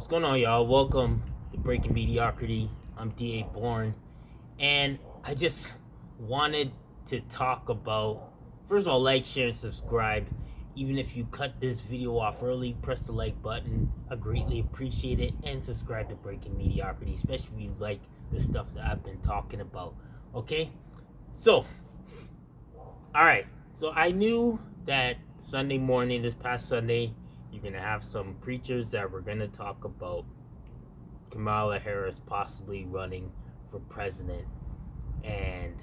What's going on, y'all? Welcome to Breaking Mediocrity. I'm DA Bourne, and I just wanted to talk about, first of all, like, share, and subscribe. Even if you cut this video off early, press the like button. I greatly appreciate it, and subscribe to Breaking Mediocrity, especially if you like the stuff that I've been talking about. Okay, so all right, so I knew that Sunday morning, this past Sunday, you're gonna have some preachers that were gonna talk about Kamala Harris possibly running for president, and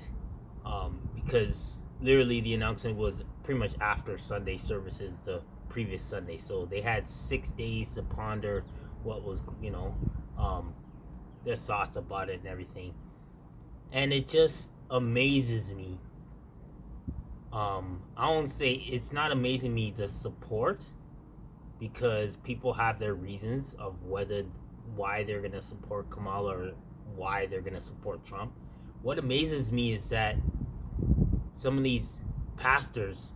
because literally the announcement was pretty much after Sunday services the previous Sunday, so they had 6 days to ponder what was, their thoughts about it and everything, and it just amazes me. I won't say it's not amazing me the support, because people have their reasons of why they're gonna support Kamala or why they're gonna support Trump. What amazes me is that some of these pastors,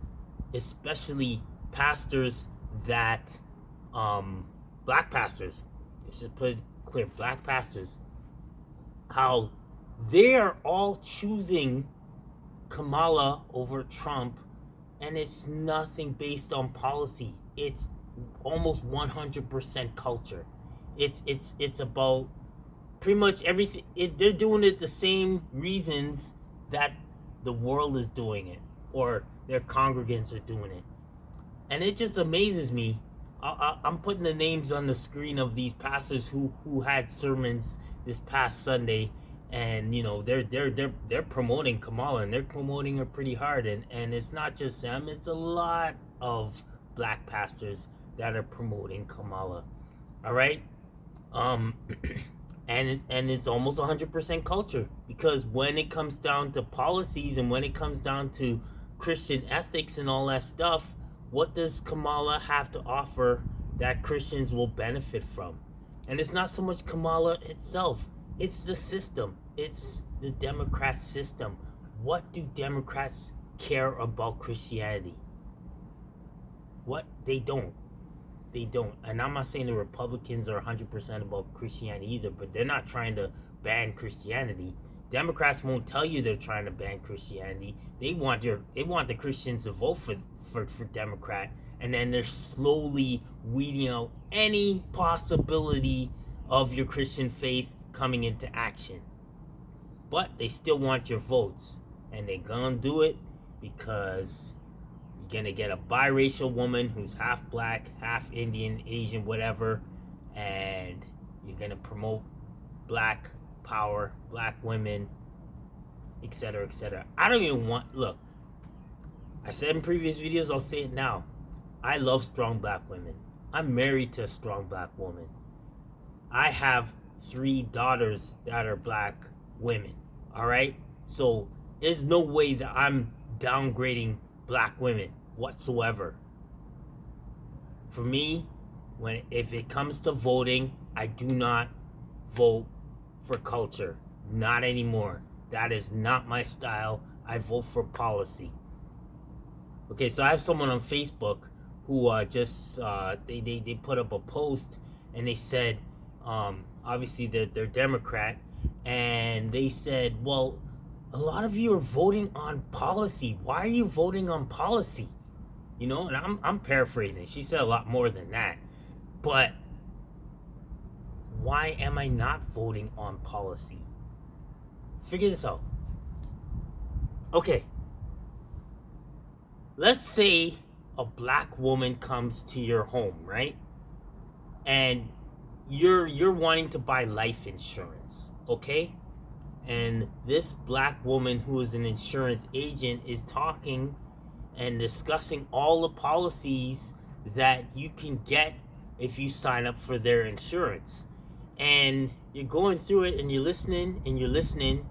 especially pastors that black pastors, I should put it clear, black pastors, how they are all choosing Kamala over Trump, and it's nothing based on policy. It's almost 100% culture. It's about pretty much everything. They're doing it the same reasons that the world is doing it, or their congregants are doing it, and it just amazes me. I'm putting the names on the screen of these pastors who had sermons this past Sunday, and they're promoting Kamala, and they're promoting her pretty hard, and it's not just them, it's a lot of black pastors that are promoting Kamala. All right, and it's almost 100% culture, because when it comes down to policies and when it comes down to Christian ethics and all that stuff, what does Kamala have to offer that Christians will benefit from? And it's not so much Kamala itself, it's the system. It's the Democrat system. What do Democrats care about Christianity? What? They don't. They don't. And I'm not saying the Republicans are 100% about Christianity either, but they're not trying to ban Christianity. Democrats won't tell you they're trying to ban Christianity. They want the Christians to vote for Democrat, and then they're slowly weeding out any possibility of your Christian faith coming into action. But they still want your votes, and they're gonna do it because you're gonna get a biracial woman who's half black, half Indian, Asian, whatever, and you're gonna promote black power, black women, etc., etc. I don't even want. Look, I said in previous videos, I'll say it now. I love strong black women. I'm married to a strong black woman. I have 3 daughters that are black women. All right, so there's no way that I'm downgrading black women whatsoever. For me, if it comes to voting, I do not vote for culture. Not anymore. That is not my style. I vote for policy. Okay, so I have someone on Facebook who they put up a post, and they said, obviously they're Democrat, and they said, well, a lot of you are voting on policy. Why are you voting on policy? And I'm paraphrasing. She said a lot more than that. But why am I not voting on policy? Figure this out. Okay. Let's say a black woman comes to your home, right? And you're wanting to buy life insurance, okay? And this black woman who is an insurance agent is talking and discussing all the policies that you can get if you sign up for their insurance. And you're going through it, and you're listening,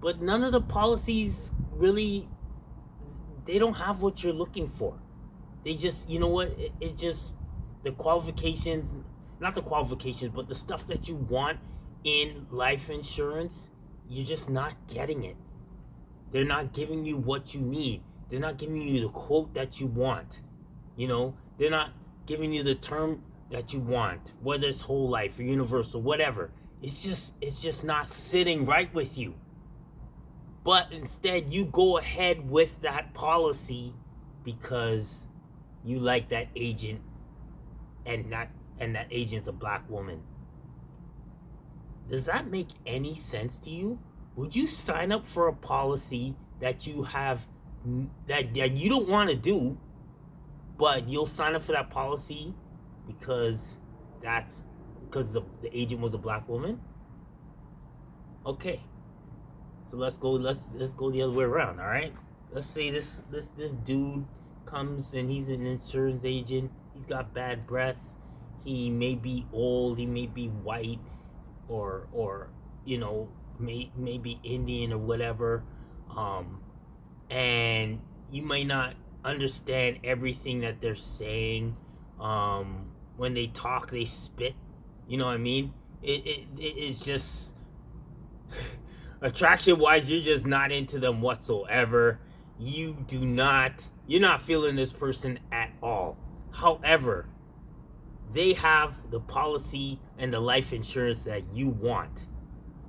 but none of the policies really, they don't have what you're looking for. They just, it just, the qualifications, not the qualifications, but the stuff that you want in life insurance, you're just not getting it. They're not giving you what you need. They're not giving you the quote that you want. They're not giving you the term that you want, whether it's whole life or universal, whatever. It's just not sitting right with you. But instead you go ahead with that policy because you like that agent, and that agent's a black woman. Does that make any sense to you? Would you sign up for a policy that you have that you don't want to do, but you'll sign up for that policy because the agent was a black woman? Okay. So let's go the other way around, all right? Let's say this dude comes and he's an insurance agent. He's got bad breath. He may be old, he may be white, or may be Indian or whatever. And you may not understand everything that they're saying. When they talk, they spit. You know what I mean? It's just attraction wise, you're just not into them whatsoever. You're not feeling this person at all. However, they have the policy and the life insurance that you want.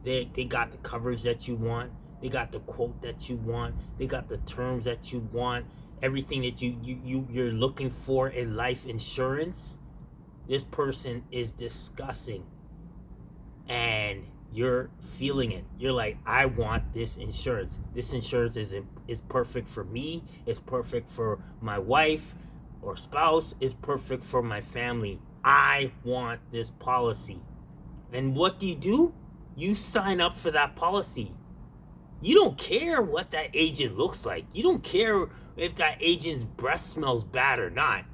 They got the coverage that you want. They got the quote that you want. They got the terms that you want. Everything that you're looking for in life insurance. This person is discussing, and you're feeling it. You're like, I want this insurance. This insurance is perfect for me. It's perfect for my wife or spouse. It's perfect for my family. I want this policy. And what do? You sign up for that policy. You don't care what that agent looks like. You don't care if that agent's breath smells bad or not.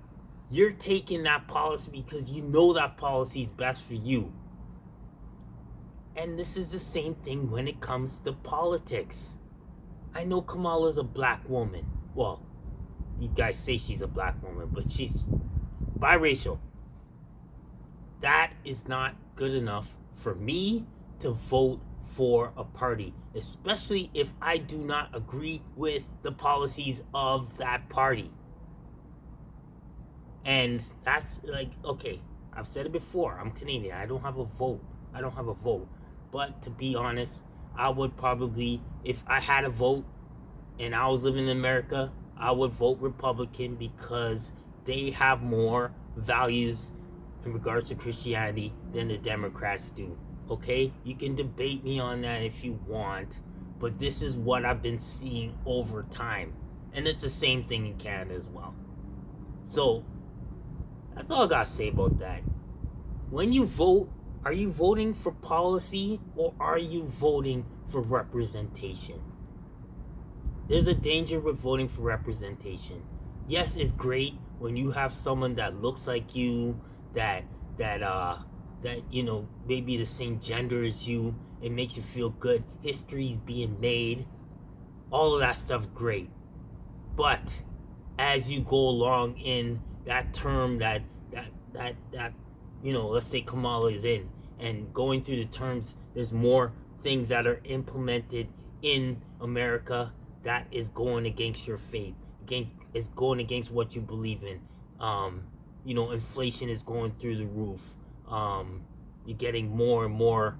You're taking that policy because you know that policy is best for you. And this is the same thing when it comes to politics. I know Kamala's a black woman. Well, you guys say she's a black woman, but she's biracial. That is not good enough for me to vote for a party, especially if I do not agree with the policies of that party. And that's like, okay, I've said it before, I'm Canadian. I don't have a vote. But to be honest, I would probably, if I had a vote and I was living in America, I would vote Republican because they have more values in regards to Christianity than the Democrats do. Okay? You can debate me on that if you want, but this is what I've been seeing over time. And it's the same thing in Canada as well. So, that's all I gotta say about that. When you vote, are you voting for policy or are you voting for representation? There's a danger with voting for representation. Yes, it's great when you have someone that looks like you, that maybe the same gender as you. It makes you feel good. History's being made. All of that stuff, great. But as you go along in that term that let's say Kamala is in, and going through the terms, there's more things that are implemented in America that is going against your faith, is going against what you believe in. Inflation is going through the roof. You're getting more and more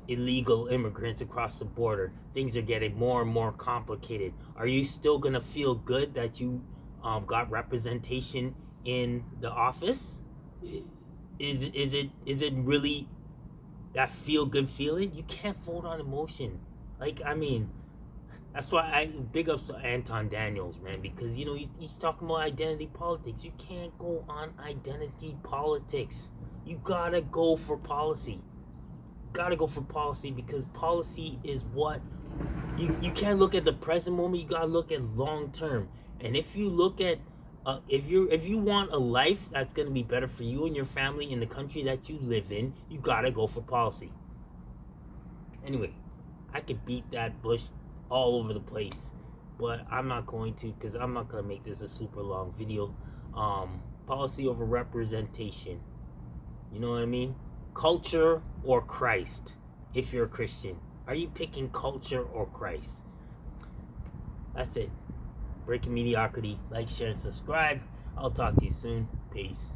illegal immigrants across the border. Things are getting more and more complicated. Are you still gonna feel good that you got representation in the office? Is it really that feel good feeling? You can't vote on emotion. That's why I big up Anton Daniels, man, because he's talking about identity politics. You can't go on identity politics. You gotta go for policy. Because policy is what you can't look at the present moment. You gotta look at long term. And if you look at if you want a life that's gonna be better for you and your family in the country that you live in, you gotta go for policy. Anyway, I could beat that bush all over the place, but I'm not going to, because I'm not gonna make this a super long video. Policy over representation. You know what I mean? Culture or Christ. If you're a Christian, are you picking culture or Christ? That's it. Breaking mediocrity. Like, share, and subscribe. I'll talk to you soon. Peace.